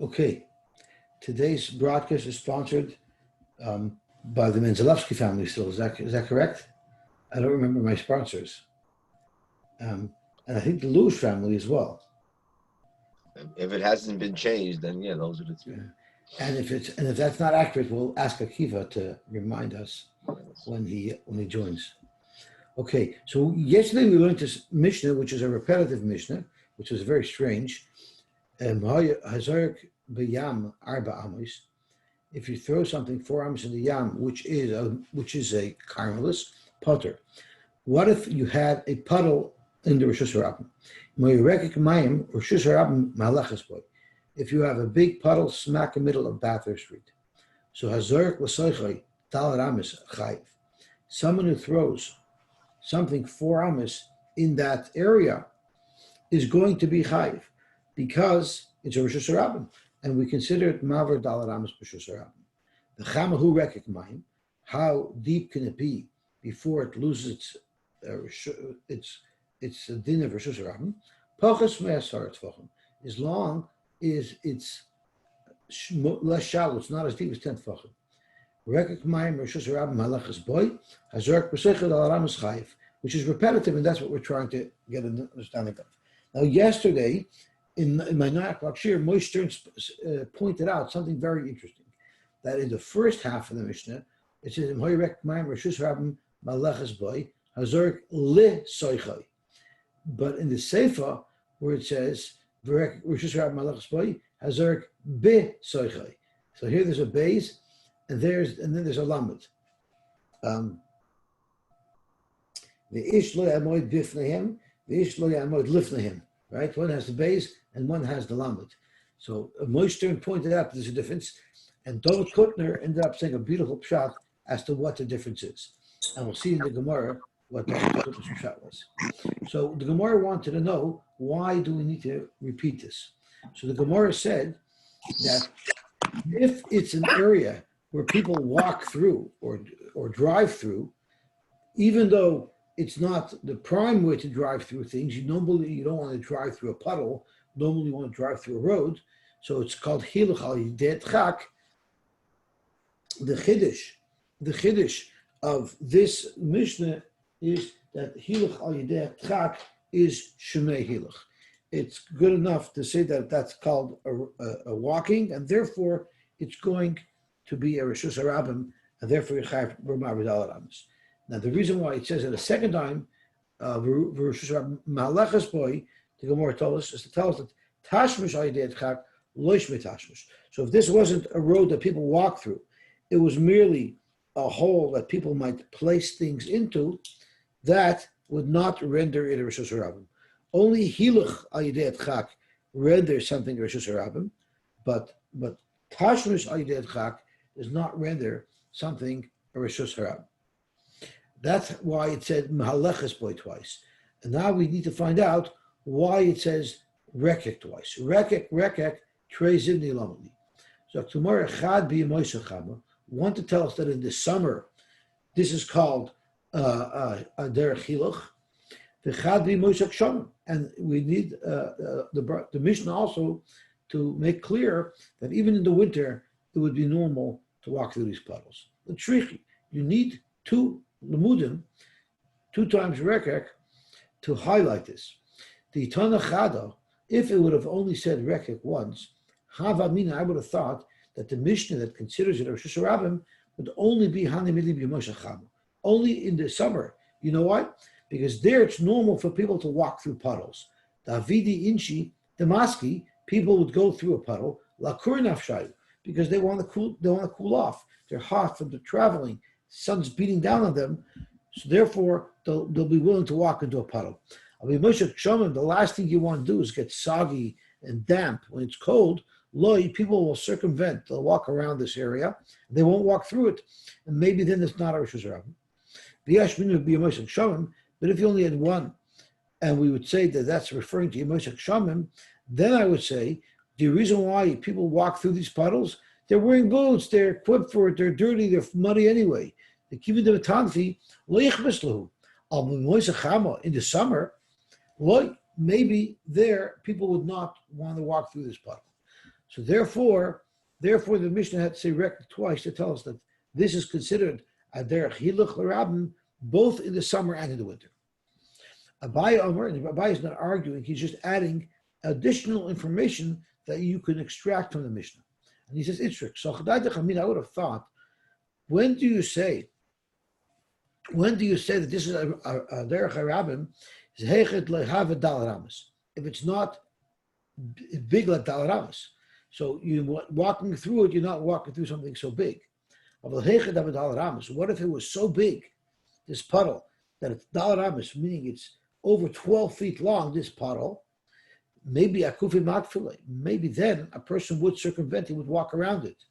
Okay, today's broadcast is sponsored by the Menzelewski family. Still, is that correct? I don't remember my sponsors, and I think the Lush family as well. If it hasn't been changed, then yeah, those are the three. And if that's not accurate, we'll ask Akiva to remind us when he joins. Okay, so yesterday we learned this Mishnah, which is a repetitive Mishnah, which was very strange. If you throw something 4 amos in the yam, which is a carmelist potter. What if you had a puddle in the Rosh Hashanah? If you have a big puddle smack in the middle of Bathur Street, so someone who throws something 4 amos in that area is going to be chayiv, because it's a Rosh Hashanah, and we consider it maver dalar amos b'Rosh Hashanah. The chamahu rekik mayim, how deep can it be before it loses its din of Rosh Hashanah? Pachas me'asar tefachim, as long as it's less shallow, it's not as deep as 10 tefachim. Rekik mayim Rosh Hashanah malachas boy hazork b'seichel dalar amos chayiv, which is repetitive, and that's what we're trying to get an understanding of. Now, yesterday, in my 9 o'clock shir, Moshe Stern pointed out something very interesting, that in the first half of the Mishnah, it says, but in the Seifa, where it says, so here there's a base, and then there's a lamed. The ish lo yamoid bifnehem, the ish lo yamoid lifnehem. Right? One has the base and one has the lamed. So Moshe Stern pointed out there's a difference, and David Kutner ended up saying a beautiful pshat as to what the difference is. And we'll see in the Gemara what David Kutner's pshat was. So the Gemara wanted to know, why do we need to repeat this? So the Gemara said that if it's an area where people walk through or drive through, even though it's not the prime way to drive through things, you don't want to drive through a puddle, normally you want to drive through a road, so it's called hiluch al yidei tchak. The chiddush of this Mishnah is that hiluch al yidei tchak is shemei hiluch. It's good enough to say that that's called a walking, and therefore it's going to be a reshus harabim, and therefore you chayav b'mar b'dalad amos. Now, the reason why it says it a second time, malachas boy, the Gemara told us, is to tell us that tashmish ayidei tchak loish metashmish. So if this wasn't a road that people walk through, it was merely a hole that people might place things into, that would not render it a Rosh Hashanah. Only hiluch ayidei tchak renders something a Rosh Hashanah, but tashmish ayidei tchak does not render something a Rosh Hashanah. That's why it said Mahaleches boy twice. And now we need to find out why it says Rekek twice. Rekek, Trez in the Lamani. So tomorrow Chad be want to tell us that in the summer, this is called Derech Hiluch. The Chad be Moishak Shom. And we need the Mishnah also to make clear that even in the winter, it would be normal to walk through these puddles. The tricky, you need 2 Lemudim, 2 times Rekek, to highlight this. The Tana Chada, if it would have only said Rekek once, Havamina, I would have thought that the Mishnah that considers it a Rosh Hashanah would only be Hanimili b'Moshe Chama, only in the summer. You know why? Because there it's normal for people to walk through puddles. Davidi Inchi, Damaski, people would go through a puddle, Lakur Nafshayu, because they want to cool off. They're hot from the traveling. Sun's beating down on them, so therefore they'll be willing to walk into a puddle. The last thing you want to do is get soggy and damp when it's cold. People will circumvent. They'll walk around this area. They won't walk through it, and maybe then it's not a Rosh Hashanah. But if you only had one, and we would say that that's referring to Yemosek Shamim, then I would say the reason why people walk through these puddles, they're wearing boots, they're equipped for it, they're dirty, they're muddy anyway. The kivin de tanfi loichbes lahu. Al Yemosek Chama in the summer, maybe there people would not want to walk through this puddle. So therefore the Mishnah had to say rek twice to tell us that this is considered a derech hiluch l'rabim both in the summer and in the winter. Abai Omer, and Abai is not arguing; he's just adding additional information that you can extract from the Mishnah. And he says, "Itzrik." So I would have thought, when do you say that this is a derech harabim? Is hechet lehavad dal ramas. If it's not big like dal ramas, so you walking through it, you're not walking through something so big. What if it was so big, this puddle, that it's dal ramas, meaning it's over 12 feet long, this puddle? Maybe akufi matfile. Maybe then a person would circumvent it, would walk around it.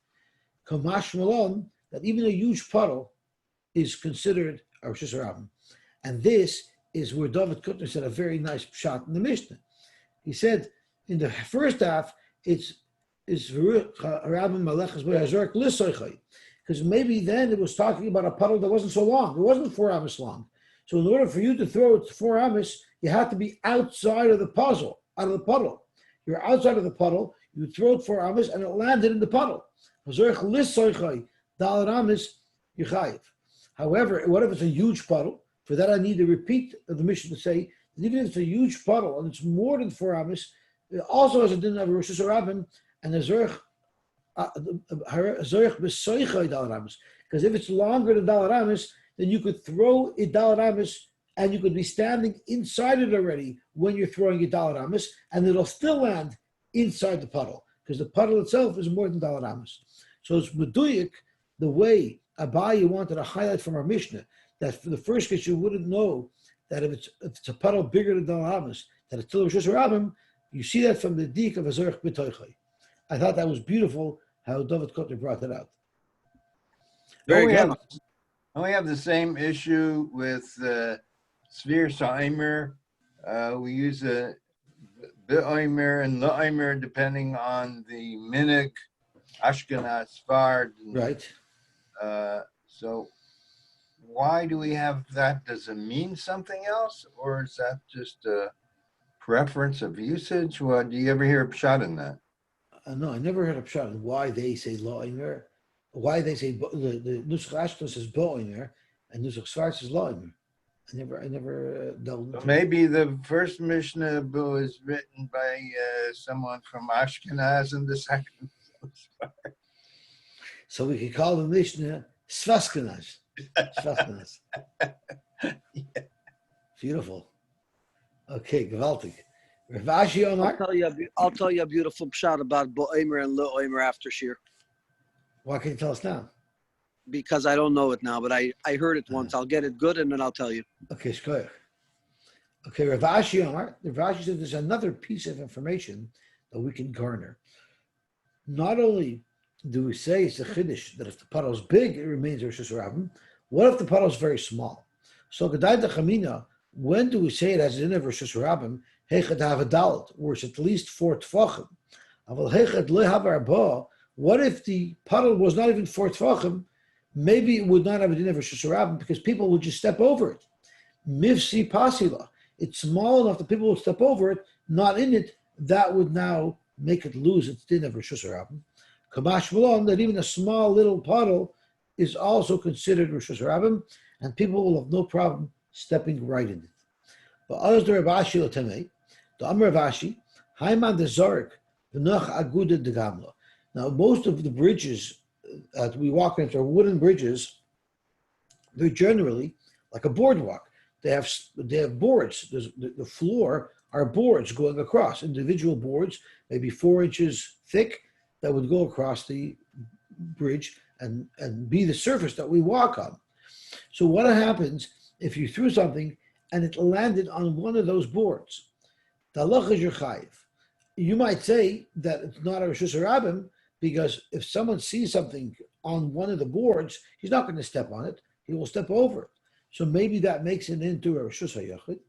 Kamash malon, that even a huge puddle is considered a Rosh Hashanah. And this is where David Kutner said a very nice shot in the Mishnah. He said in the first half, it's because maybe then it was talking about a puddle that wasn't so long. It wasn't 4 amos long. So in order for you to throw it 4 amos, you have to be outside of the puddle. You're outside of the puddle, you throw it 4 amos, and it landed in the puddle. However, what if it's a huge puddle? For that, I need to repeat the Mishnah to say that even if it's a huge puddle and it's more than 4 amos, it also has a din of Rosh Hashanah and a zerich b'soichai dal amos. Because if it's longer than dal amos, then you could throw it dal amos and you could be standing inside it already when you're throwing it dal amos, and it'll still land inside the puddle because the puddle itself is more than dal amos. So it's meduyik the way Abaye wanted to highlight from our Mishnah that for the first case you wouldn't know that if it's a puddle bigger than dal amos, that it's still Rosh Hashanah. You see that from the dik of Azorich B'toichai. I thought that was beautiful how David Kotler brought that out. Very good. We have the same issue with Svir Sa'imer. We use a Be'oimer and La'oimer depending on the minig, Ashkenaz, Sfard. Right. So why do we have that? Does it mean something else? Or is that just a preference of usage? Well, do you ever hear a pshat in that? No, I never heard a pshat in why they say La'oimer, why they say the Nusach Ashkenaz says Be'oimer and Nusach Sfard says La'oimer. I never delved into maybe the first Mishnah was written by someone from Ashkenaz and the second from Sfard. So we could call the Mishnah Svaskenaz. Svaskenaz. Yeah. Beautiful. Okay, gewaltig. Rav Ashi Omar. I'll tell you a beautiful pshat about Bo'omer and Le'omer after Shir. Why can't you tell us now? Because I don't know it now, but I heard it once. I'll get it good and then I'll tell you. Okay, shkoyach. Okay, Rav Ashi Omar. Rav Ashi said there's another piece of information that we can garner. Not only do we say it's a chiddush that if the puddle is big, it remains Rosh Hashanah. What if the puddle is very small? So Gedai Chamina, when do we say it as in of Rosh Hashanah? Hechad havadalit, where it's at least 4 tefachim. Aval hechad lehavarba. What if the puddle was not even 4 tefachim? Maybe it would not have a din of Rosh Hashanah because people would just step over it. Mivsi pasila. It's small enough that people would step over it, not in it. That would now make it lose its din of Rosh Hashanah. Kamash Malon, that even a small little puddle is also considered Rosh Hashanah, and people will have no problem stepping right in it. But others the Rav Ashi Latamei, the Amr Rav Ashi, Haiman the Zarek, the Nach Agudah de Gamla. Now, most of the bridges that we walk into are wooden bridges. They're generally like a boardwalk. They have boards. The floor are boards going across, individual boards, maybe 4 inches thick, that would go across the bridge and be the surface that we walk on. So what happens if you threw something and it landed on one of those boards? The halach is your chayiv. You might say that it's not a Rosh Hashanah because if someone sees something on one of the boards, he's not going to step on it. He will step over it. So maybe that makes it into a Rosh Hashanah.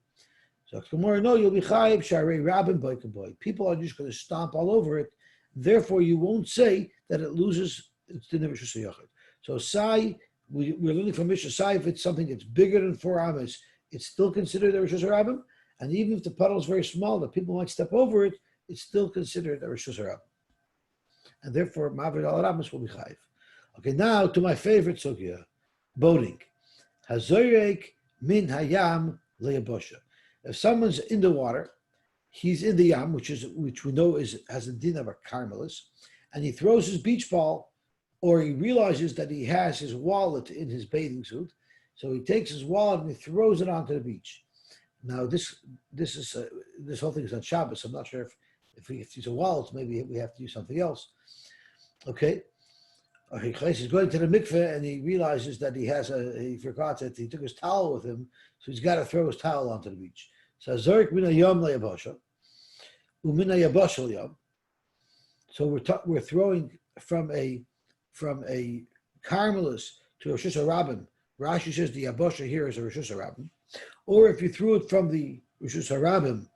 So tomorrow, no, you'll be chayiv sharei rabin boy. People are just going to stomp all over it. Therefore, you won't say that it loses its din of Rosh Hashanah. So Sai, we're learning from Mishnah Sai, if it's something that's bigger than 4 amos, it's still considered a Rosh Hashanah. And even if the puddle is very small, that people might step over it, it's still considered a Rosh Hashanah. and therefore Mavid al Ramas will be chayiv. Okay, now to my favorite sugya, boating. Hazoyrek min hayam leyabosha. If someone's in the water, he's in the yam, which we know has a din of a carmelis, and he throws his beach ball, or he realizes that he has his wallet in his bathing suit, so he takes his wallet and he throws it onto the beach. Now this whole thing is on Shabbos. I'm not sure if we have to use a wallet, maybe we have to use something else. Okay. He's going to the mikveh and he realizes that he forgot that he took his towel with him, so he's got to throw his towel onto the beach. So Zorik mina yom leyabosha, umina yabosha yom. So we're throwing from a carmelis to a Rosh Hashanah. Rashi says the yabosha here is a Rosh Hashanah. Or if you threw it from the Rosh Hashanah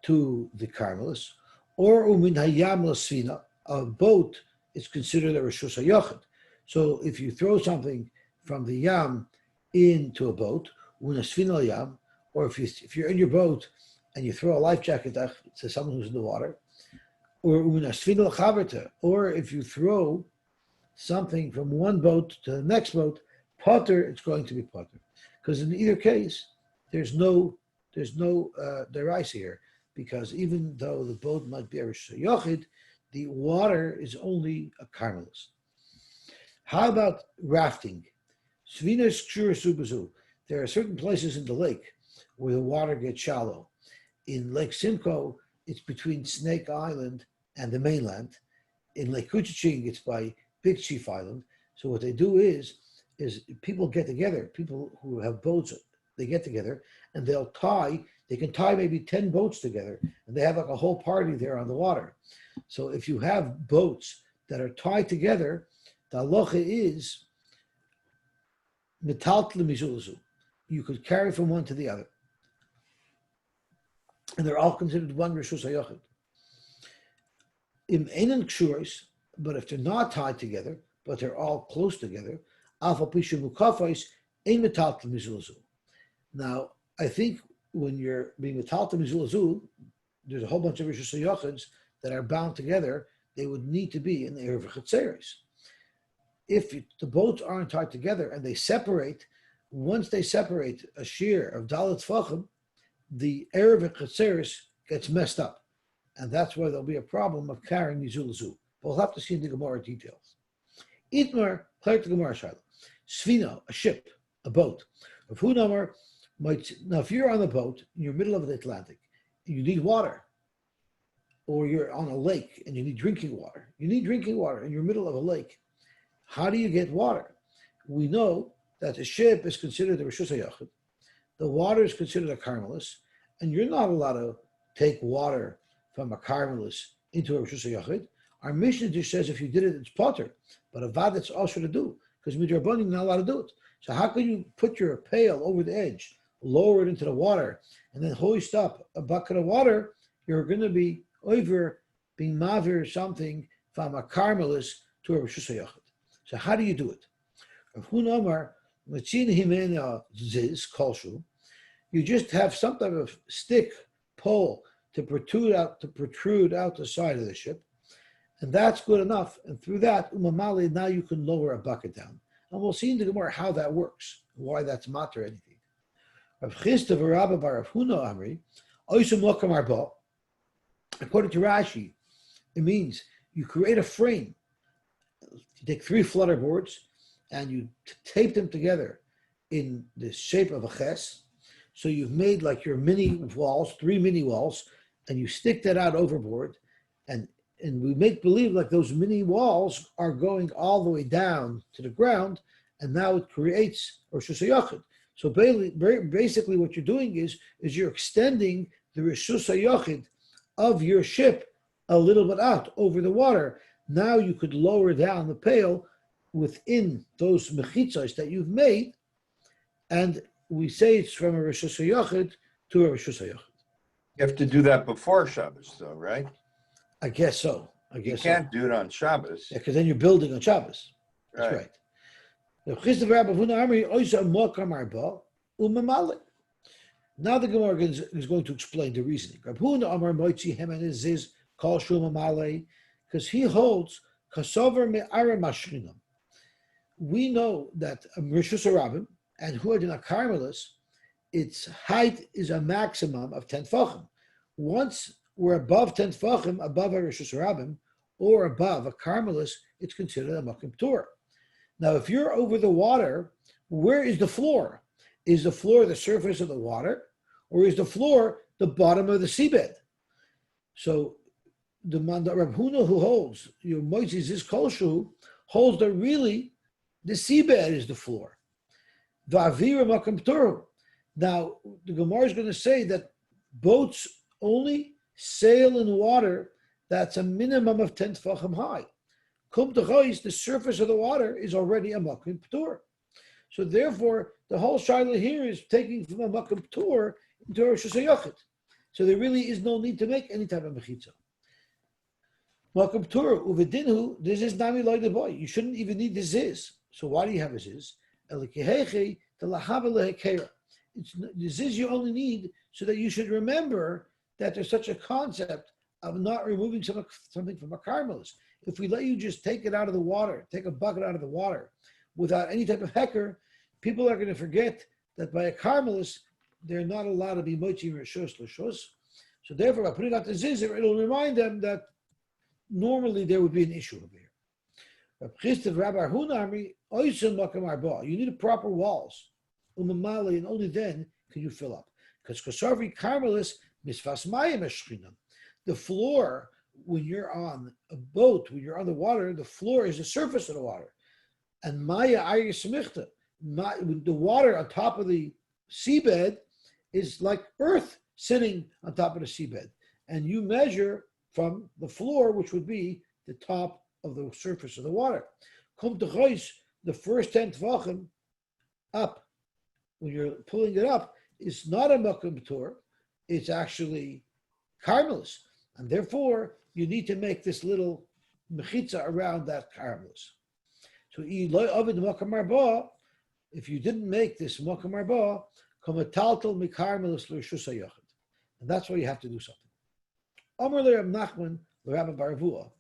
to the carmelis, or umin hayam lasfina, a boat is considered a Rosh Hashanah. So if you throw something from the yam into a boat, unasfina yam, or if you're in your boat and you throw a life jacket to someone who's in the water, or unasfina chaverta, or if you throw something from one boat to the next boat, potter, it's going to be potter, because in either case there's no deraisa here, because even though the boat might be a Rosh Hashanah, the water is only a carmelis. How about rafting? There are certain places in the lake where the water gets shallow. In Lake Simcoe, it's between Snake Island and the mainland. In Lake Couchiching, it's by Big Chief Island. So what they do is people get together, people who have boats, they get together and they can tie maybe 10 boats together, and they have like a whole party there on the water. So if you have boats that are tied together, the halacha is metalt lemizulazu. You could carry from one to the other. And they're all considered one reshus hayachid. Im enan kshuris, but if they're not tied together, but they're all close together, alpha pishu mukafais ein metalt lemizulazu. Now, I think when you're being metalt lemizulazu, there's a whole bunch of reshus hayachids that are bound together. They would need to be in the erev chetzeres. If the boats aren't tied together and they separate, once they separate a shear of dalet tfachim, the erev chetzeres gets messed up, and that's where there'll be a problem of carrying mizulazu. But we'll have to see in the Gemara details. Itmar, clear to Gemara Shiloh. Svina, a ship, a boat. Now, if you're on the boat in the middle of the Atlantic, you need water, or you're on a lake and you need drinking water. You need drinking water in the middle of a lake. How do you get water? We know that the ship is considered a Reshus HaYachid. The water is considered a carmelis, and you're not allowed to take water from a carmelis into a Reshus HaYachid. Our Mishnah just says if you did it, it's potter, but a vad it's also to do, because midrabanan you're not allowed to do it. So how can you put your pail over the edge, lower it into the water, and then hoist up a bucket of water? You're going to be over being mavir something from a carmelis to a Reshus HaYachid. So how do you do it? You just have some type of stick, pole to protrude out the side of the ship, and that's good enough. And through that, umamali, now you can lower a bucket down. And we'll see in the Gemara how that works, why that's matter anything. According to Rashi, it means you create a frame. You take 3 flutter boards and you tape them together in the shape of a ches. So you've made like your mini walls, 3 mini walls, and you stick that out overboard. And we make believe like those mini walls are going all the way down to the ground, and now it creates Reshus HaYachid. So basically what you're doing is you're extending the Reshus HaYachid of your ship a little bit out over the water. Now you could lower down the pail within those mechitzos that you've made, and we say it's from a Reshus HaYachid to a Reshus HaYachid. You have to do that before Shabbos, though, right? I guess so. You can't do it on Shabbos. Yeah, because then you're building on Shabbos. That's right. Now the Gemara is going to explain the reasoning. Because he holds Kasover me'ara mashrinam. We know that a Rishus Harabim and Huadin Carmelis, its height is a maximum of 10 tefachim. Once we're above 10 tefachim, above a Rishus Harabim, or above a Carmelis, it's considered a Makom Ptur. Now, if you're over the water, where is the floor? Is the floor the surface of the water, or is the floor the bottom of the seabed? So the Rab Huna who holds, your Moises is Kolshu, holds that really the seabed is the floor. Va'avira Makom Ptur. Now, the Gemara is going to say that boats only sail in water that's a minimum of 10 tefachim high. Kum Techois, the surface of the water is already a Makom Ptur. So therefore, the whole shaila here is taking from a Makom Ptur into a Rishus HaYachid. So there really is no need to make any type of mechitza. Makom Ptur, uvedinhu, this is nami loy the boy. You shouldn't even need this is. So why do you have a ziz? This is you only need so that you should remember that there's such a concept of not removing something from a carmelis. If we let you just take it out of the water, take a bucket out of the water, without any type of hecker, people are going to forget that by a carmelis, they're not allowed to be mochi rishus l'shus. So therefore, by putting out the zizir, it'll remind them that normally there would be an issue over here. You need proper walls, and only then can you fill up. Because kosarvi carmelis misfas mayim eshchinam. The floor, when you're on a boat, when you're on the water, the floor is the surface of the water. And maya ayir smichta, the water on top of the seabed is like earth sitting on top of the seabed. And you measure from the floor, which would be the top of the surface of the water. Come to chois, the first 10 tvachim up, when you're pulling it up, is not a makom ptur, it's actually carmelis. And therefore, you need to make this little mechitza around that carmelis. So, if you didn't make this makom arba, kamataltal mikarmelis l'rishus hayachid, and that's why you have to do something. Amar le Rab Nachman le Rabbi Baravua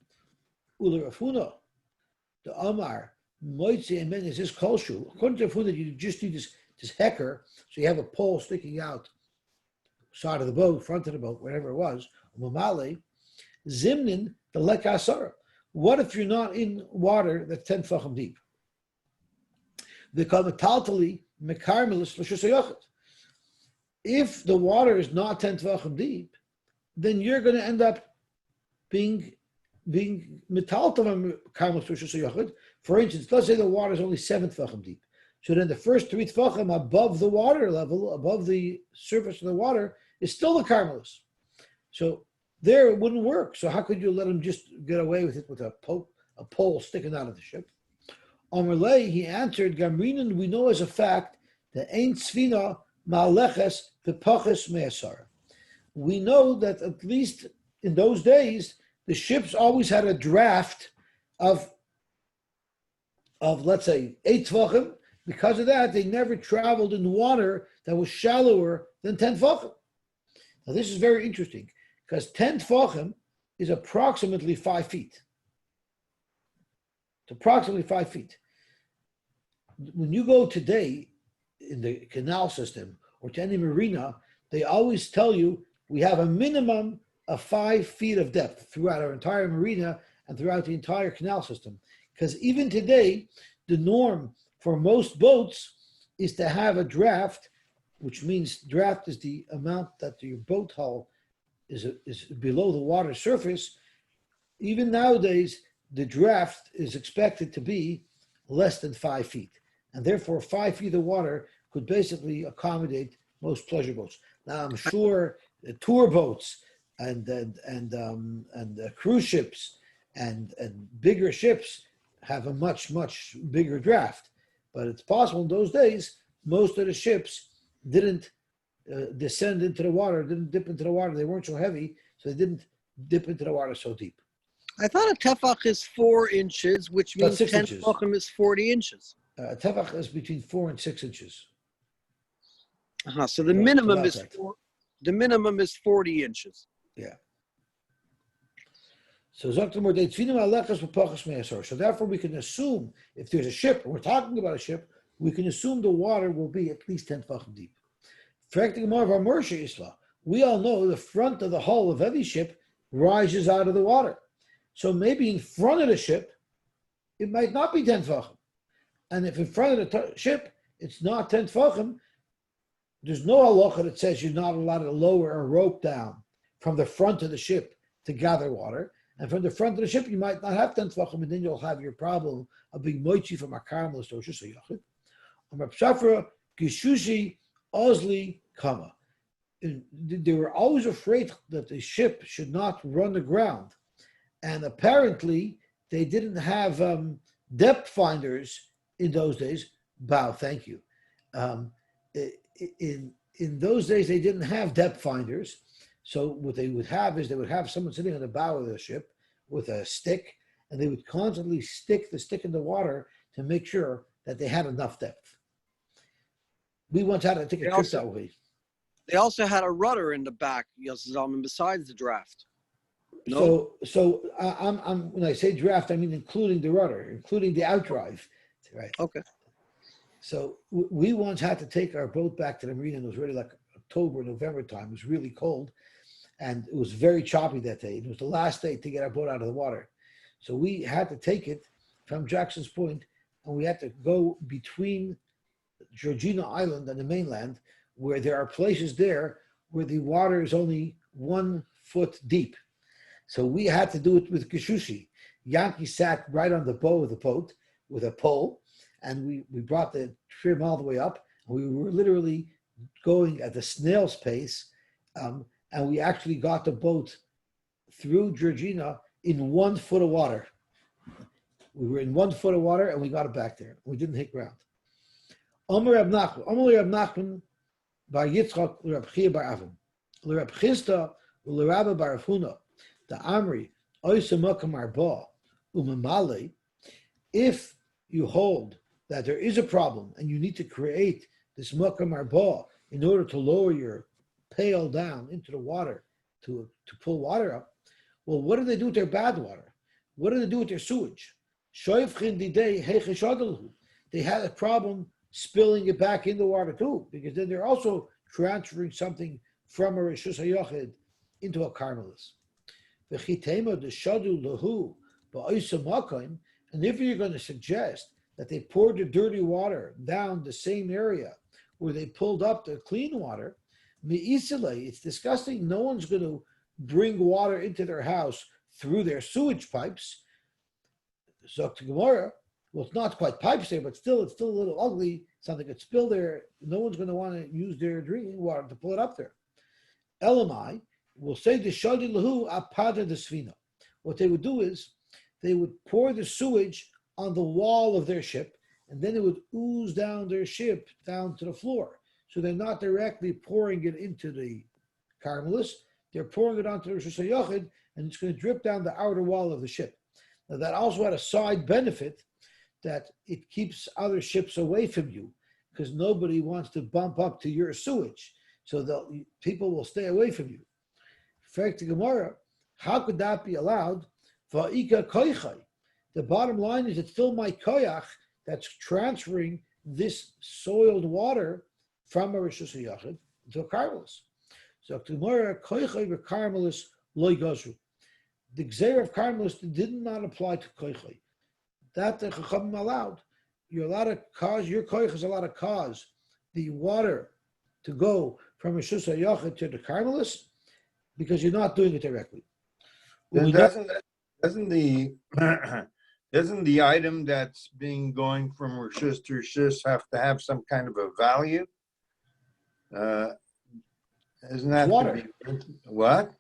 ule Rav Huna the Amar moitzi amen is his kolshu. According to Rav Huna, you just need this hecker, so you have a pole sticking out side of the boat, front of the boat, whatever it was. Mamale zimnin the lekasara. What if you're not in water that's 10 tefachim deep? They call it taltali mekarmelis l'shus hayachid. If the water is not 10 tefachim deep, then you're going to end up being metaltal karmelis l'shus hayachid. For instance, let's say the water is only 7 tefachim deep. So then the first 3 tefachim above the water level, above the surface of the water, is still the karmelis. So there it wouldn't work. So how could you let him just get away with it with a pole sticking out of the ship? Amarlei, he answered, Gamrinan, we know as a fact that ain't svina ma'aleches pepaches me'asar. We know that at least in those days, the ships always had a draft of let's say 8 tvachim. Because of that, they never traveled in water that was shallower than 10 tvachim. Now this is very interesting because 10 tvachim is approximately 5 feet. It's approximately 5 feet. When you go today in the canal system or to any marina, they always tell you we have a minimum of 5 feet of depth throughout our entire marina and throughout the entire canal system. Because even today, the norm for most boats is to have a draft, which means draft is the amount that your boat hull is below the water surface. Even nowadays, the draft is expected to be less than 5 feet. And therefore, 5 feet of water could basically accommodate most pleasure boats. Now, I'm sure tour boats and cruise ships and bigger ships have a much, much bigger draft. But it's possible in those days, most of the ships didn't descend into the water, didn't dip into the water. They weren't so heavy, so they didn't dip into the water so deep. I thought a tefach is 4 inches, which means 10 tefachim is 40 inches. Tefach is between 4 and 6 inches. So the minimum is 40 inches. Yeah. So therefore we can assume if there's a ship, and we're talking about a ship, we can assume the water will be at least 10 tefachim deep. We all know the front of the hull of every ship rises out of the water. So maybe in front of the ship, it might not be 10 tefachim. And if in front of the ship, it's not 10 tefachim, there's no halacha that says you're not allowed to lower a rope down from the front of the ship to gather water. And from the front of the ship, you might not have 10 tefachim, and then you'll have your problem of being moichi from a karmelis or shus yachid. Reb Shafra, Gishushi, Ozli, Kama. They were always afraid that the ship should not run aground. And apparently, they didn't have depth finders in those days. Bow, thank you. In those days, they didn't have depth finders. So what they would have is they would have someone sitting on the bow of the ship with a stick, and they would constantly stick the stick in the water to make sure that they had enough depth. We once had to take a trip that way. They also had a rudder in the back, Yosy Zalman, besides the draft. No? So I'm when I say draft, I mean including the rudder, including the outdrive, right? Okay. So we once had to take our boat back to the marina, and it was really like October, November time. It was really cold, and it was very choppy that day. It was the last day to get our boat out of the water. So we had to take it from Jackson's Point, and we had to go between Georgina Island and the mainland, where there are places there where the water is only 1 foot deep. So we had to do it with Gishushi. Yankee sat right on the bow of the boat with a pole, and we brought the trim all the way up. We were literally going at the snail's pace, and we actually got the boat through Georgina in 1 foot of water. We were in 1 foot of water, and we got it back there. We didn't hit ground. Omer Reb Nachman, Bar Yitzchak, Reb Chia Bar Avin, Reb Chisda, Rabba Bar Huna, the Amri, Oysa Makam Arba, Umamale. If you hold that there is a problem and you need to create this Makam Arba in order to lower your pail down into the water to pull water up, well, what do they do with their bad water? What do they do with their sewage? They had a problem spilling it back in the water too, because then they're also transferring something from a Rishus HaYachid into a Carmelis. And if you're going to suggest that they poured the dirty water down the same area where they pulled up the clean water, it's disgusting. No one's going to bring water into their house through their sewage pipes. So to Gemara, well, it's not quite pipes there, but still, it's still a little ugly. Something could spill there. No one's going to want to use their drinking water to pull it up there. Elamai will say the shadi lahu apada desvina. What they would do is they would pour the sewage on the wall of their ship, and then it would ooze down their ship down to the floor. So they're not directly pouring it into the Carmelis. They're pouring it onto the Rosh Hashanah, and it's going to drip down the outer wall of the ship. Now that also had a side benefit that it keeps other ships away from you, because nobody wants to bump up to your sewage. So people will stay away from you. Fact to Gemara, how could that be allowed? The bottom line is it's still my koyach that's transferring this soiled water from a Rishus HaYachid to a Carmelis. So Gemara, koychai v'Carmelis loy gazru. The Gzeir of Carmelis did not apply to koychai. That the Chachamim allowed. You're allowed to cause, your koyach is allowed to cause the water to go from Rishus HaYachid to the Carmelis because you're not doing it directly. Doesn't the item that's being going from Rishus to Rishus have to have some kind of a value? Isn't that water? What?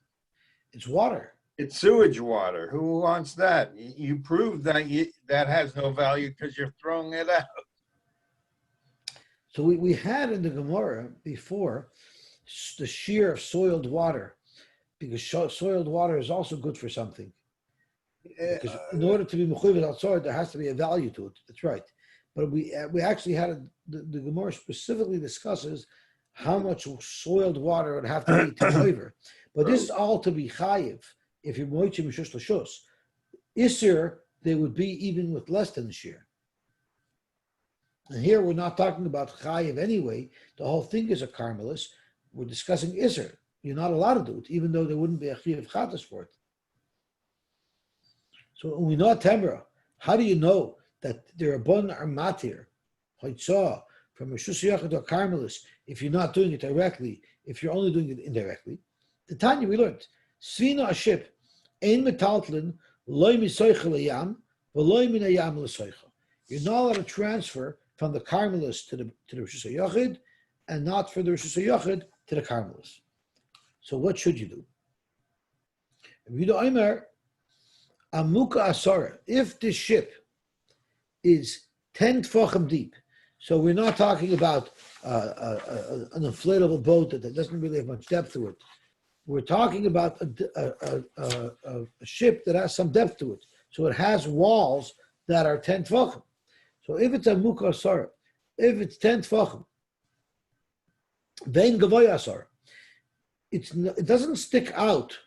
It's water. It's sewage water. Who wants that? You proved that that has no value because you're throwing it out. So we had in the Gemara before the shear of soiled water, because soiled water is also good for something. Because in order to be mechuyev outside, there has to be a value to it. That's right. But we actually had the Gemara specifically discusses how much soiled water would have to be to flavor. But this is all to be chayiv if you're moitzim mishus l'shus. Isser, they would be even with less than a shear. And here we're not talking about chayiv anyway. The whole thing is a karmelis. We're discussing Isser. You're not allowed to do it, even though there wouldn't be a chayiv chatas for it. So when we know Temra, how do you know that the Rabban are matir, Haitzah, from Rishus Yachid or Karmelis, if you're not doing it directly, if you're only doing it indirectly? The Tanya we learned, Svina a ship, ein metaltlin, loy misoicha leyam, v'loy min hayam l'soicha. You're not allowed to transfer from the Karmelis to the Rishus Yachid, and not from the Rishus Yachid to the Karmelis. So what should you do? If you do Omer, Amuka Asara, if the ship is 10 tfachim deep, so we're not talking about an inflatable boat that doesn't really have much depth to it. We're talking about a ship that has some depth to it. So it has walls that are 10 tfachim. So if it's a Muka Asara, if it's 10 tfachim, then Gavoy Asara, it doesn't stick out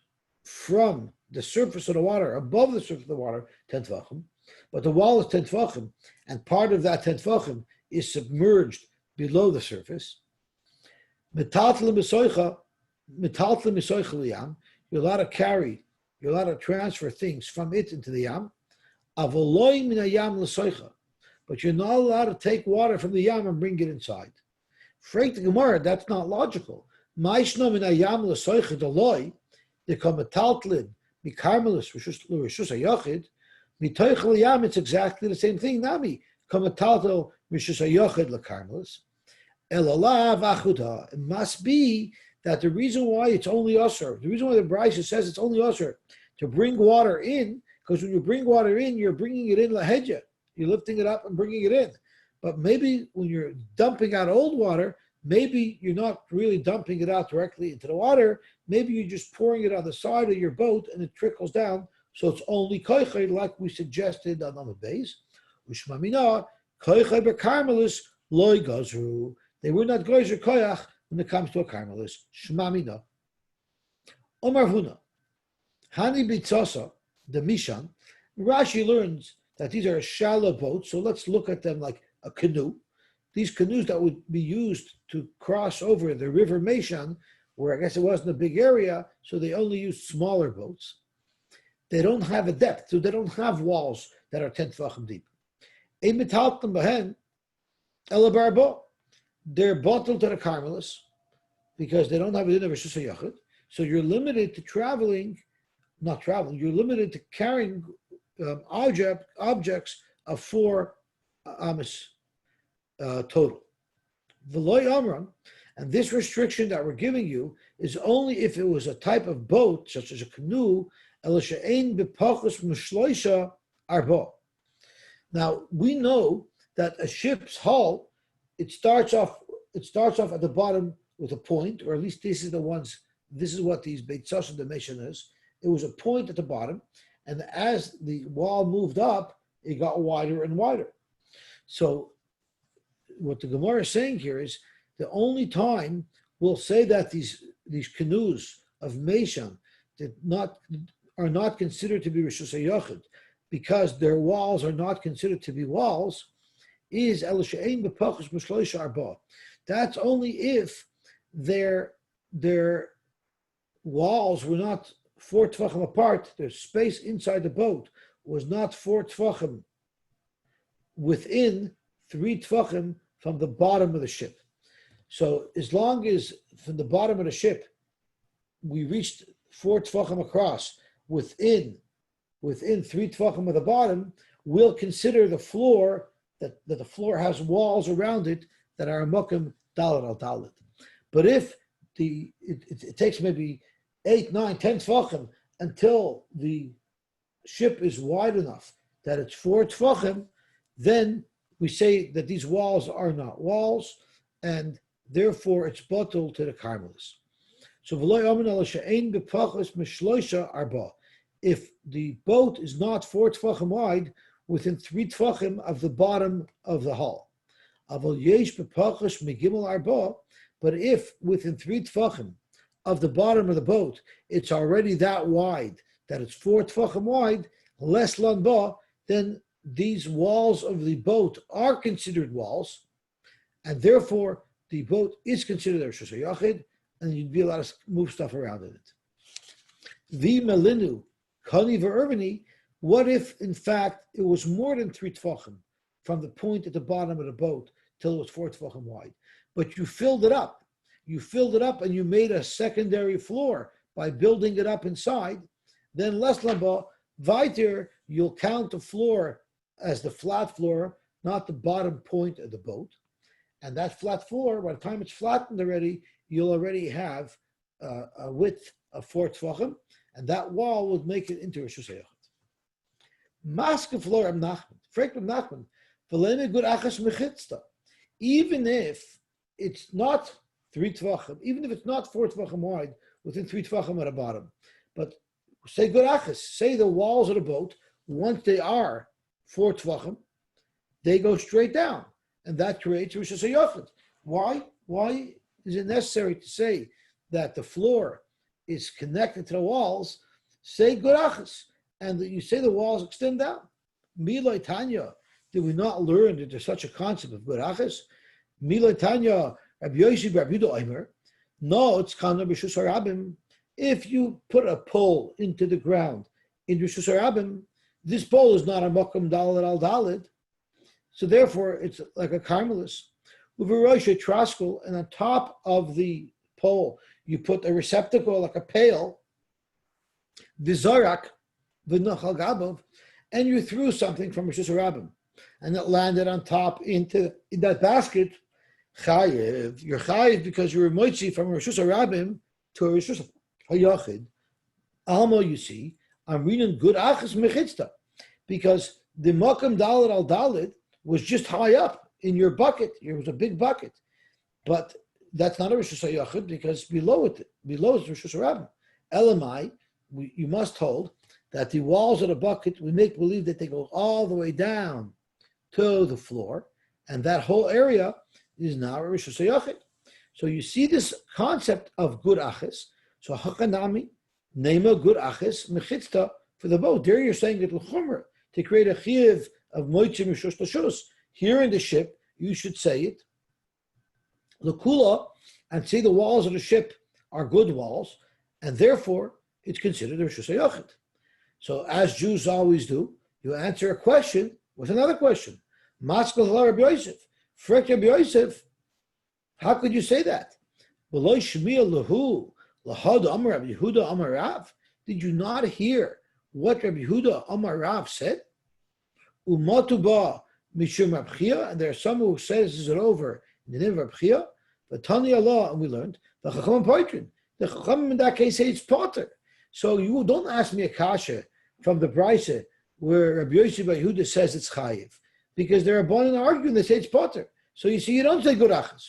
from the surface of the water, above the surface of the water, 10 tefachim, but the wall is 10 tefachim, and part of that 10 tefachim is submerged below the surface. You're allowed to carry, you're allowed to transfer things from it into the yam, but you're not allowed to take water from the yam and bring it inside. Freak the Gemara, that's not logical. It's exactly the same thing. Nami, it must be that the reason why it's only usher, the reason why the Brisa says it's only usher to bring water in, because when you bring water in, you're bringing it in lahedja. You're lifting it up and bringing it in. But maybe when you're dumping out old water, maybe you're not really dumping it out directly into the water. Maybe you're just pouring it on the side of your boat and it trickles down. So it's only koichay, like we suggested on the base. Ushmamina, koichay bekarmelis, loy gazru. They were not gozer koyach when it comes to a karmelis. Shmamina. Omar Huna. Hani bitzasa, the Mishan. Rashi learns that these are shallow boats, so let's look at them like a canoe. These canoes that would be used to cross over the river Meshan, where I guess it wasn't a big area, so they only used smaller boats. They don't have a depth, so they don't have walls that are 10 tefachim deep. They're bottled to the Carmelis because they don't have a din of Rishus HaYachid. So you're limited to you're limited to carrying objects of 4 amis. Total. V'loy amram, and this restriction that we're giving you is only if it was a type of boat, such as a canoe, elishaein b'pachos mishloisha arba. Now we know that a ship's hull, it starts off at the bottom with a point, or at least this is what these beitzos of the Meshan is. It was a point at the bottom, and as the wall moved up, it got wider and wider. So what the Gemara is saying here is the only time we'll say that these canoes of Meshan are not considered to be Rishus HaYachid because their walls are not considered to be walls is El She'ein B'Pachos M'Shloisha Arba. That's only if their walls were not 4 tefachim apart, their space inside the boat was not 4 tefachim within 3 tefachim from the bottom of the ship. So as long as from the bottom of the ship we reached 4 tefachim across within 3 tefachim of the bottom, we'll consider the floor that the floor has walls around it that are mukim dalet al dalet. But if it takes maybe 8, 9, 10 tefachim until the ship is wide enough that it's 4 tefachim, then we say that these walls are not walls, and therefore it's bottled to the Carmelis. So if the boat is not 4 tefachim wide, within 3 tefachim of the bottom of the hull. But if within 3 tefachim of the bottom of the boat, it's already that wide, that it's 4 tefachim wide, less lanba, then these walls of the boat are considered walls, and therefore the boat is considered a Rishus HaYachid, and you'd be allowed to move stuff around in it. The melinu kani v'ervani. What if, in fact, it was more than 3 tefachim from the point at the bottom of the boat till it was 4 tefachim wide, but you filled it up. You filled it up and you made a secondary floor by building it up inside. Then less lamba vayter, you'll count the floor as the flat floor, not the bottom point of the boat. And that flat floor, by the time it's flattened already, you'll already have a width of 4 tefachim, and that wall would make it into a Rishus HaYachid. Maske floor Reb Nachman, Frek Reb Nachman, v'leine good achas mechitzta. Even if it's not 3 tefachim, even if it's not 4 tefachim wide, within 3 tefachim at the bottom, but say good achas, say the walls of the boat, once they are 4 tefachim, they go straight down, and that creates Rishus HaYachid. Why? Why is it necessary to say that the floor is connected to the walls? Say good achas, and you say the walls extend down. Milay Tanya, did we not learn that there's such a concept of good achas? Milay Tanya, Rabbi Yosy Rabbi Yehuda Omer. No, it's kind of Rishus HaRabim. If you put a pole into the ground in Rishus HaRabim, this pole is not a Mokum Daled al Daled. So therefore, it's like a Carmelis. Uveroisha Traskel, and on top of the pole, you put a receptacle like a pail, Vizorak, V'nochal Gabav, and you threw something from Rishus HaRabim, and it landed on top in that basket. Chayev, you're chayev because you're moitzi from Rishus HaRabim to a Rishus HaYachid. Almo, you see, I'm reading good achas mechitzta, because the makam daled al daled was just high up in your bucket. It was a big bucket, but that's not a Rishus HaYachid because below is Rishus HaRabim. Elamai, you must hold that the walls of the bucket, we make believe that they go all the way down to the floor, and that whole area is now a Rishus HaYachid. So you see this concept of good achis. So hakanami, nema good achis, mechitzta, for the boat. There you're saying that l'chumra, to create a chiyuv of moitzim rishus l'shus. Here in the ship, you should say it, l'kula, and say the walls of the ship are good walls, and therefore it's considered a Rishus HaYachid. So as Jews always do, you answer a question with another question. Maskal Rabbi Yosef. Frek Rabbi Yosef, how could you say that? Did you not hear what Rabbi Yehuda Amar Rav said? Umatuba Mishum Rab Chia, and there are some who says this is over in the name of Rab Chia, but Tani Allah, and we learned the Chacham Poitrin. The Chacham in that case say it's Potter. So you don't ask me a kasha from the Brisa where Rabbi Yosy Bar Yehuda says it's Chayiv, because they're abundant arguing they say it's Potter. So you see, you don't say good achas.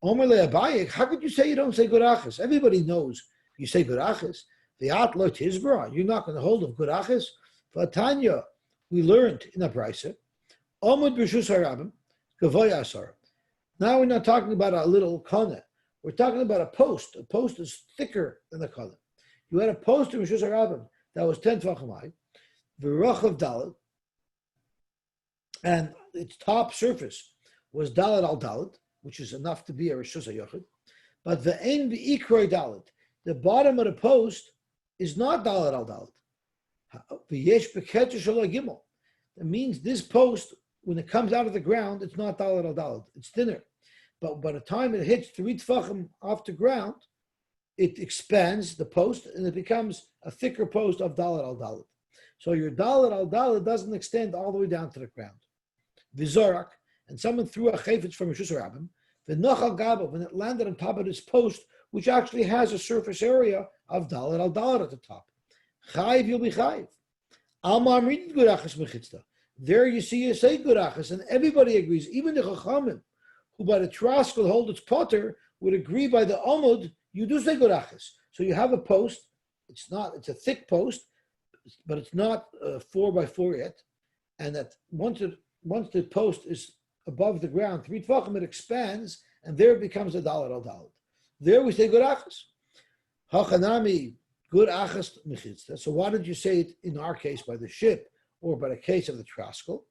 Omer le'abayik, how could you say you don't say good achas? Everybody knows you say good achas. The atlo tizbra, you're not going to hold of good achas. For Tanya, we learned in a brisa, Omud b'rishus harabim, gavoy asar. Now we're not talking about a little kana. We're talking about a post. A post is thicker than a kana. You had a post in Rishus HaRabim that was 10 tefachim high, v'rochav daled, and its top surface was daled al daled, which is enough to be a Rishus HaYachid. But the ein v'ikroi daled, the bottom of the post is not daled al daled. V'yesh b'keter shelo gimel. That means this post, when it comes out of the ground, it's not daled al daled. It's thinner. But by the time it hits 3 tefachim off the ground, it expands the post and it becomes a thicker post of daled al daled. So your daled al daled doesn't extend all the way down to the ground. Vizorak, and someone threw a chayfetz from Rishus HaRabim, the Nachal Gabav, when it landed on top of this post, which actually has a surface area of daled al daled at the top. Chayiv, you'll be chayiv. Alma, I'm reading good achas mechitzta. There you see you say good achas, and everybody agrees, even the chachamim, who by the trask will hold its potter, would agree by the omud, you do say good achas. So you have a post, it's a thick post, but it's not 4 by 4 yet, and that once the post is above the ground, 3 tefachim, it expands, and there it becomes a daled al daled. There we say good achas. Hachanami good achas mechitza. So why did you say it in our case by the ship or by the case of the traskel?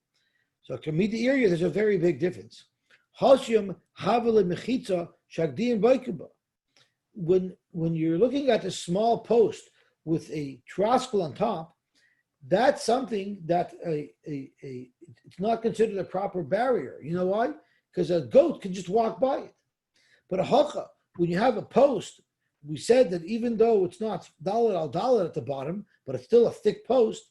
So to meet the area, there's a very big difference. Hasyam havele mechitza shagdiin baikuba. When you're looking at a small post with a traskel on top, that's something that it's not considered a proper barrier. You know why? Because a goat can just walk by it. But a haka, when you have a post, we said that even though it's not dalet al dalet at the bottom, but it's still a thick post,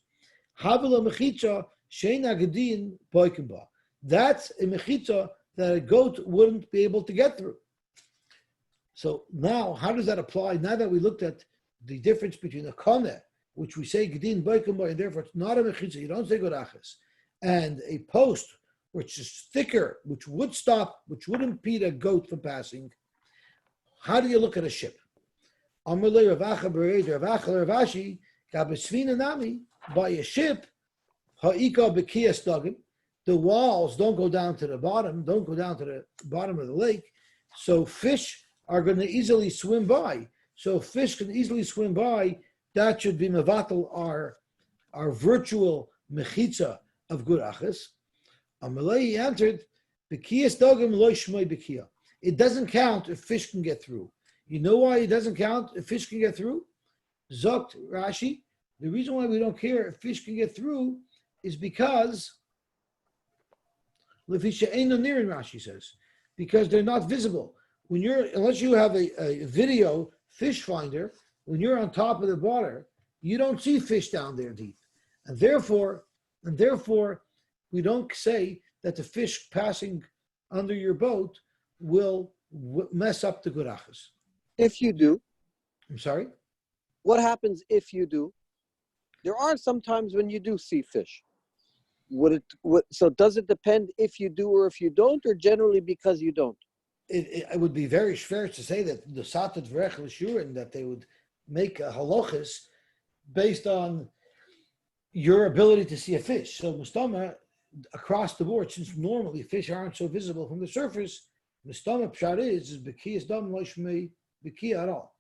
havila mechitza sheina gedin boikimba. That's a mechitza that a goat wouldn't be able to get through. So now, how does that apply? Now that we looked at the difference between a koneh, which we say gedin boikimba, and therefore it's not a mechitza, you don't say godachas, and a post, which is thicker, which would impede a goat from passing. How do you look at a ship? By a ship, the walls don't go down to the bottom, of the lake, so fish are going to easily swim by. So fish can easily swim by. That should be mevatel our virtual mechitza of good achas. Amalei answered, it doesn't count if fish can get through. You know why it doesn't count if fish can get through? Zokt Rashi, the reason why we don't care if fish can get through is because Rashi says, because they're not visible. Unless you have a video fish finder, when you're on top of the water, you don't see fish down there deep. And therefore, we don't say that the fish passing under your boat will mess up the good achas. If you do, I'm sorry? what happens if you do? There are some times when you do see fish. So does it depend if you do or if you don't, or generally because you don't? It would be very fair to say that the Satat Vrech L'Shurin, that they would make a halachas based on your ability to see a fish. So Mustama, across the board, since normally fish aren't so visible from the surface, Mustama Pshat is Bekiyas Dam Loishmei Bekiya at all.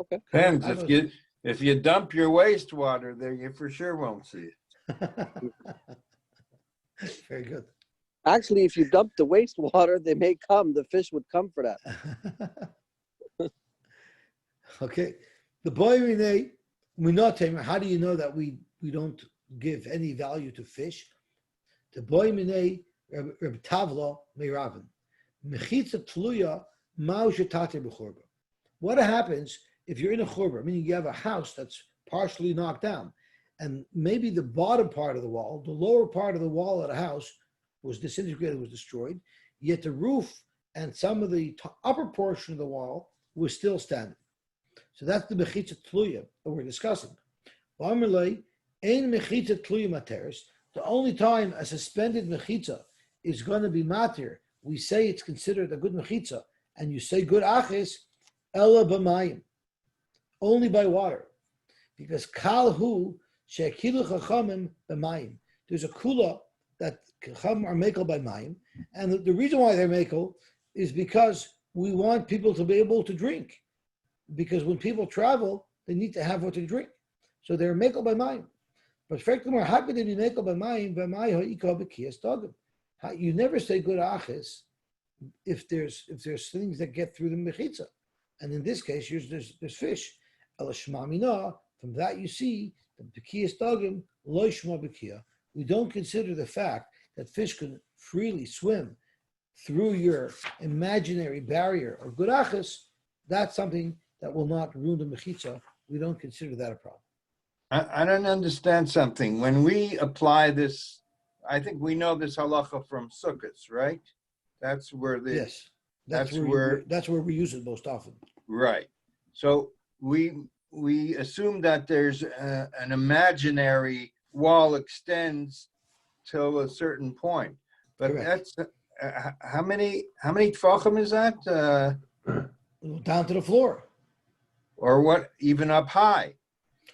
Okay. Depends. If you dump your wastewater there, you for sure won't see it. Very good. Actually, if you dump the wastewater, they may come. The fish would come for that. Okay. The boy we not how do you know that we don't give any value to fish? The boy Reb Tavla Meiravan. Mechitza tluya ma'u shetate b'chorba. What happens if you're in a chorba, meaning you have a house that's partially knocked down, and maybe the bottom part of the wall, the lower part of the wall of the house was disintegrated, was destroyed, yet the roof and some of the upper portion of the wall was still standing. So that's the mechitza tluya that we're discussing. The only time a suspended mechitza is going to be matir, we say it's considered a good mechitza, and you say good aches, ella b'mayim, only by water, because kalhu shekilu chachamim b'mayim. There's a kula that chachamim are makel by mayim, and the reason why they're makel is because we want people to be able to drink, because when people travel, they need to have what to drink, so they're makel by mayim. But frankly, more happy to be makel by mayim b'kiyas dagim. You never say good aches if there's things that get through the mechitza, and in this case, there's fish. From that you see the b'kiyas dagim lo shma b'kiyah. We don't consider the fact that fish can freely swim through your imaginary barrier of good aches. That's something that will not ruin the mechitza. We don't consider that a problem. I don't understand something. When we apply this, I think we know this halacha from Sukkot, right? That's where Yes, that's where we use it most often. Right. So we assume that there's an imaginary wall extends till a certain point, but correct. That's how many tefachim is that? Down to the floor, or what? Even up high.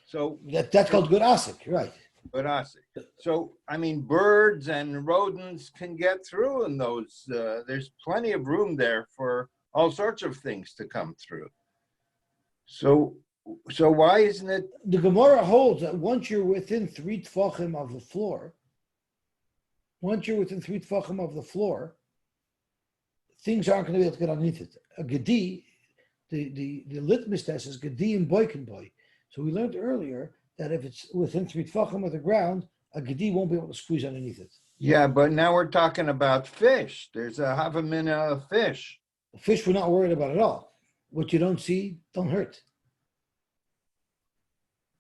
So that's called good asik, right? Good asik. So I mean, birds and rodents can get through in those. There's plenty of room there for all sorts of things to come through. So So why isn't it? The Gemara holds that once you're within 3 tefachim of the floor, things aren't going to be able to get underneath it. A gedi, the litmus test is gedi and boykin boy. So we learned earlier that if it's within 3 tefachim of the ground, a gedi won't be able to squeeze underneath it. Yeah, but now we're talking about fish. There's a havamina of fish. Fish we're not worried about at all. What you don't see, don't hurt.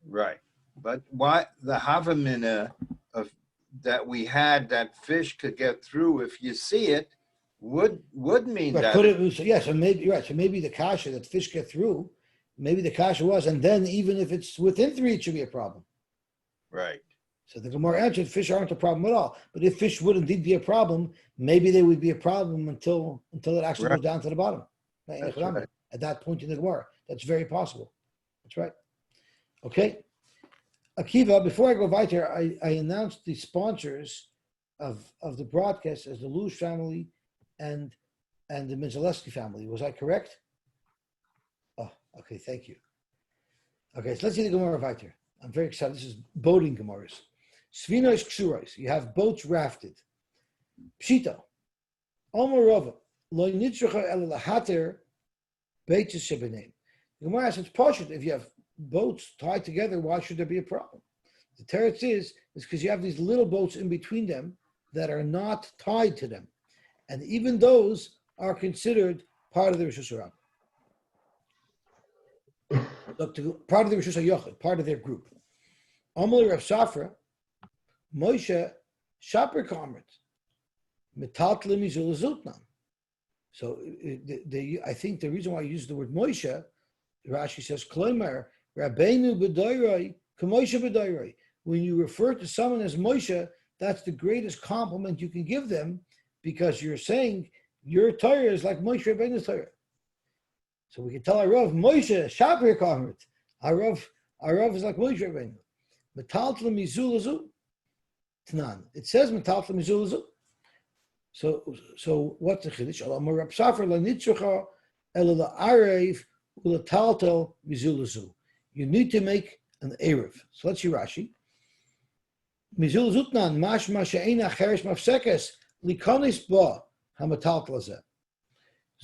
Right. But why the havamina of that we had that fish could get through if you see it would mean But that. could it, so yes, so maybe you're right. So maybe the kasha that fish get through, maybe the kasha was, and then even if it's within 3, it should be a problem. Right. So the Gemara answered, fish aren't a problem at all. But if fish would indeed be a problem, maybe they would be a problem until it actually goes down to the bottom. That's right. At that point in the Gemara, that's very possible. That's right. Okay. Akiva, before I go weiter, I announced the sponsors of the broadcast as the Lush family and the Mizalewski family. Was I correct? Oh, okay. Thank you. Okay, so let's see the Gemara weiter. I'm very excited. This is boating Gemaras. Svinois ksurais. You have boats rafted. Pshita. Omer Rava. Lo nitzrucha el lahater beitzes shebeneim. The Gemara says, Pashut, if you have boats tied together, why should there be a problem? The teretz is because you have these little boats in between them that are not tied to them. And even those are considered part of the Rishus Harab. Part of the Rishus HaYochid, part of their group. Amalei Rav Safra, Moshe Shaper Kamrat, Metatli Mizul Zutnan. So I think the reason why I use the word Moshe, Rashi says, Kloimer, Rabbeinu B'dayroi, K'Moshe B'dayroi. When you refer to someone as Moshe, that's the greatest compliment you can give them because you're saying your Torah is like Moshe Rabbeinu's Torah. So we can tell our Rav, Moshe Shaper Kamrat. Our Rav is like Moshe Rabbeinu. Metaltla Mizul Azu. Tnan. It says Metaltla Mizul Azu. So what's the chiddush? Amar Rab Safar lanitzrucha ela la'arev u'lataltel mizul azu. You need to make an erev. So let's see Rashi. Mizul zutnan mashma she'ena cheresh mafsekes likonis ba hamataltel azeh.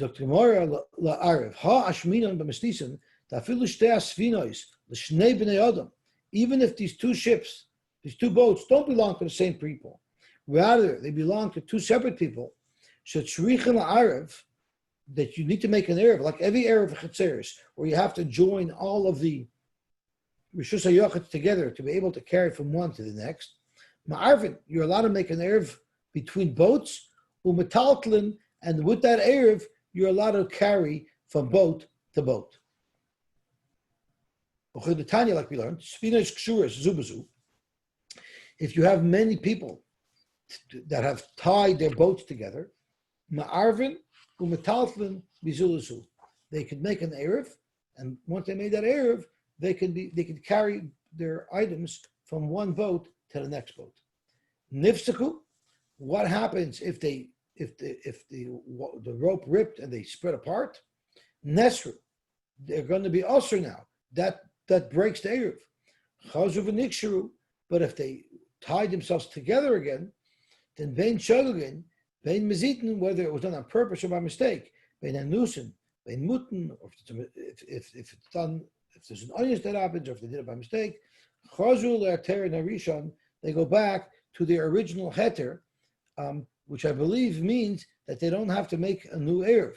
Zokt Gemara la'arev ha ashminon b'mestisan tafilu shtei asfinois l'shnei b'nei adam. Even if these 2 ships, these 2 boats don't belong to the same people. Rather, they belong to 2 separate people. Shetzrichin Arev, that you need to make an Erev, like every Erev of Chetzeres, where you have to join all of the Rishus HaYochid together to be able to carry from one to the next. Ma'arvin, you're allowed to make an Erev between boats, u'metaltlin, and with that Erev, you're allowed to carry from boat to boat. The Tanya, like we learned, Sfinos Kshuras Zubazu. If you have many people that have tied their boats together, ma'arvin u'metaltlin bizulazu. They could make an erev, and once they made that erev, they could carry their items from one boat to the next boat. Nifsaku, what happens if the rope ripped and they spread apart? Nesru, they're going to be usher now. That breaks the erev. Chazu v'niksharu, but if they tied themselves together again, then Bein Shogugin, Bein Mezitin, whether it was done on purpose or by mistake, Bein Anusin, Bein Mutin, or if it's done, if there's an onion that happens, or if they did it by mistake, Chazul Le'ater Narishon, they go back to their original heter, which I believe means that they don't have to make a new erev.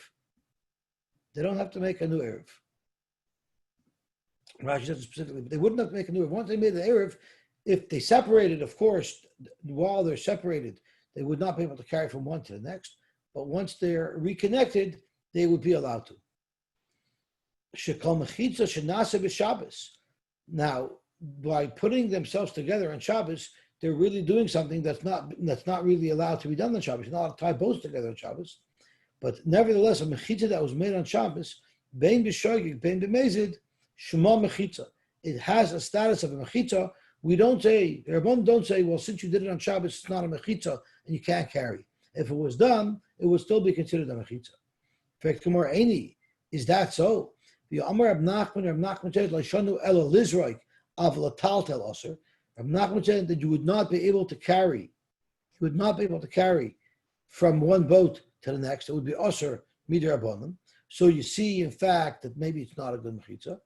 They don't have to make a new erev. Rashi says specifically, but they wouldn't have to make a new erev. Once they made the erev, if they separated, of course, while they're separated, they would not be able to carry from one to the next. But once they're reconnected, they would be allowed to. Now, by putting themselves together on Shabbos, they're really doing something that's not really allowed to be done on Shabbos. You're not allowed to tie boats together on Shabbos. But nevertheless, a mechitza that was made on Shabbos, bein b'shogig, bein b'mezid, shema mechitza. It has a status of a mechitza. We don't say, the Rabban don't say, well, since you did it on Shabbos, it's not a mechitza and you can't carry. If it was done, it would still be considered a mechitza. In fact, Gemara Eini, is that so? The Amar Rab Nachman said, "Lashanu elo lizroik avla taltel aser." Rab Nachman said that you would not be able to carry from one boat to the next. It would be aser midrabanan. So you see, in fact, that maybe it's not a good mechitza.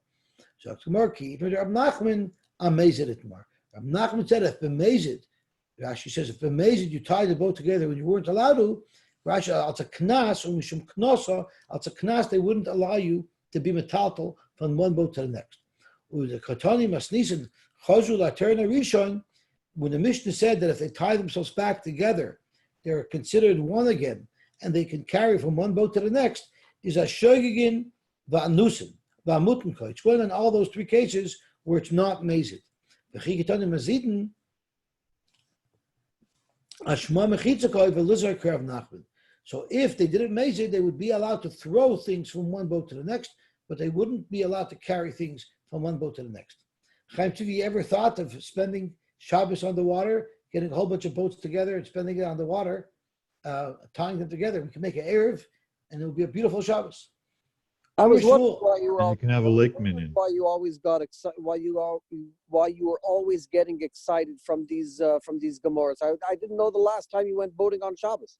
So Rab Nachman amazed it more. Rab Nachman said, if b'mezid, Rashi says, if b'mezid you tie the boat together when you weren't allowed to, Rashi, als a knas, or mishum knosa, als a knas, they wouldn't allow you to be metaltal from one boat to the next. With the katani masnisin chazul aterna rishon, when the Mishnah said that if they tie themselves back together, they're considered one again, and they can carry from one boat to the next, is a shogigin va'anusin va'mutenko. It's going in all those three cases where it's not mazid. V'chikatani mazidin ashma mechitzakoi v'lizar krav nachman. So if they didn't mazid, they would be allowed to throw things from one boat to the next, but they wouldn't be allowed to carry things from one boat to the next. Chaim Tzvi, you ever thought of spending Shabbos on the water, getting a whole bunch of boats together and spending it on the water, tying them together? We can make an Erev, and it would be a beautiful Shabbos. I was wondering why you were And you can have a lake minion. why you always got excited, why you were always getting excited from these Gemaras. I didn't know the last time you went boating on Shabbos.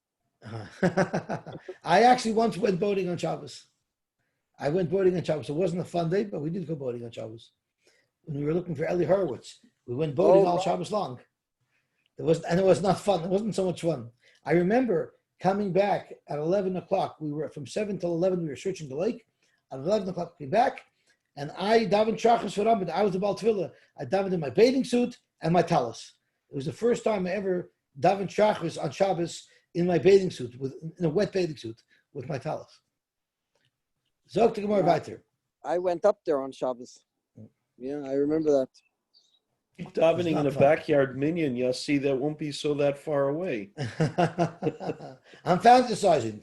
I actually once went boating on Shabbos. It wasn't a fun day, but we did go boating on Shabbos. When we were looking for Eli Horowitz, we went boating all Shabbos long. It was not fun. It wasn't so much fun. I remember coming back at 11 o'clock. We were from 7 till 11. We were searching the lake. At 11 o'clock, we came back, and I davened shachas for Rambam. I was the Baal Tefillah. I davened in my bathing suit and my talis. It was the first time I ever davened shachas on Shabbos in my bathing suit, in a wet bathing suit with my talis. Zog to Gemara weiter. I went up there on Shabbos. Yeah, I remember that. Davening in a fun. backyard minion, Yosy, that won't be so that far away. I'm fantasizing.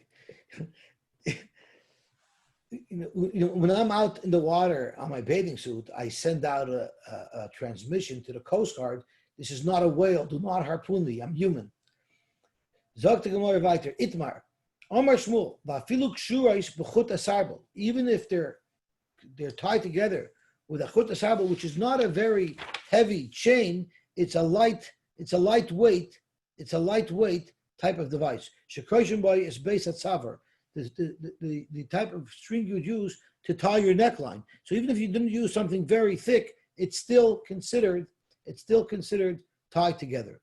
When I'm out in the water on my bathing suit, I send out a transmission to the Coast Guard. This is not a whale. Do not harpoon me. I'm human. Zog to Gemara weiter. Itmar. Omar Shmuel. Vafilu kshurais b'chut asarbel. Even if they're tied together with a chut asarbel, which is not a very heavy chain, it's a lightweight type of device. Shekoshin boy is based at savar. The type of string you would use to tie your neckline. So even if you didn't use something very thick, it's still considered tied together.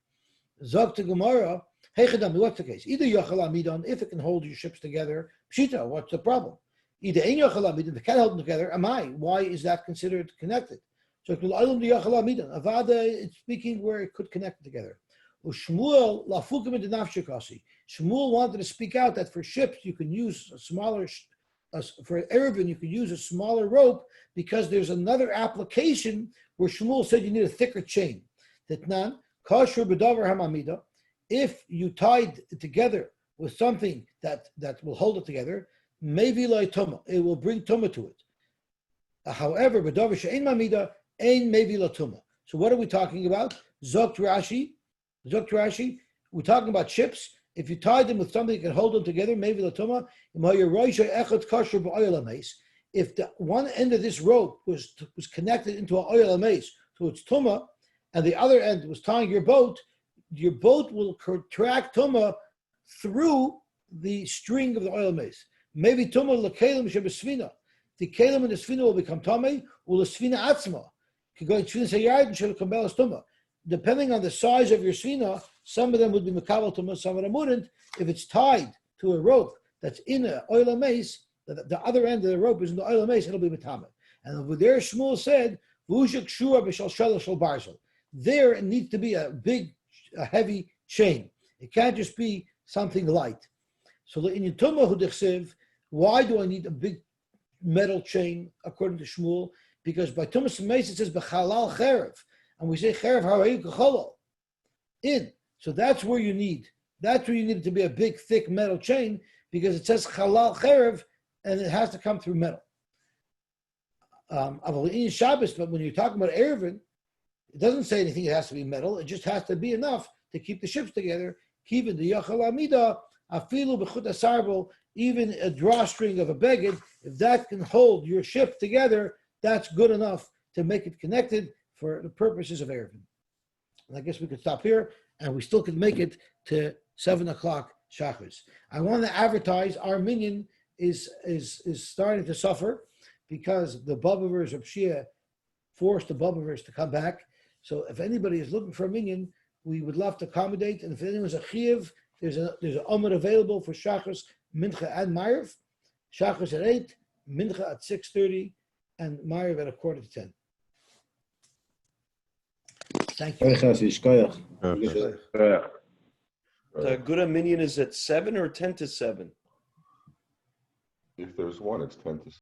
Zog to Gemara, what's the case? Either Yachal Amidon, if it can hold your ships together, Pshita, what's the problem? Either Ein Yachal Amidon, if it can't hold them together, Amai, why is that considered connected? So Avada, it's speaking where it could connect together. Shmuel wanted to speak out that for ships you can use a smaller, for Erevin you can use a smaller rope because there's another application where Shmuel said you need a thicker chain. Tetnan kasher b'davar hamamida. If you tied it together with something that will hold it together, maybe like tuma, it will bring tuma to it. However, b'davar she'ein mamida ein maybe la tuma. So what are we talking about? Zok Rashi, we're talking about ships. If you tie them with something that can hold them together, maybe la tuma. If the one end of this rope was connected into an oil amaze, so it's tuma, and the other end was tying your boat will track tuma through the string of the oil mace. Maybe tuma lekelim shebesvina. The kelim in the svina will become tame, or the svina atzma. Depending on the size of your svina, some of them would be mekabel tuma, some of them wouldn't. If it's tied to a rope that's in an oil mace, the other end of the rope is in the oil mace, it'll be metame. And over there, Shmuel said, there it needs to be a heavy chain. It can't just be something light. So why do I need a big metal chain, according to Shmuel? Because by Tumas and Mace it says b'chalal cherev, and we say cherev harayu k'cholol in. So that's where you need it to be a big, thick metal chain, because it says chalal cherev, and it has to come through metal. In Shabbos, but when you're talking about Erevin, it doesn't say anything. It has to be metal. It just has to be enough to keep the ships together. Even the Yachal Amida, Afilu b'chut asarbel, even a drawstring of a beged, if that can hold your ship together, that's good enough to make it connected for the purposes of Erevin. And I guess we could stop here, and we still could make it to 7 o'clock Shabbos. I want to advertise our minyan is starting to suffer because the Bubavers of Shia forced the Bubavers to come back. So if anybody is looking for a minyan, we would love to accommodate. And if anyone's a chiyuv, there's an Omer available for Shachos, Mincha, and Ma'ariv. Shachos at 8, Mincha at 6:30, and Ma'ariv at 9:45. Thank you. The Agudah minyan is at 7 or 10 to 7? If there's one, it's 10 to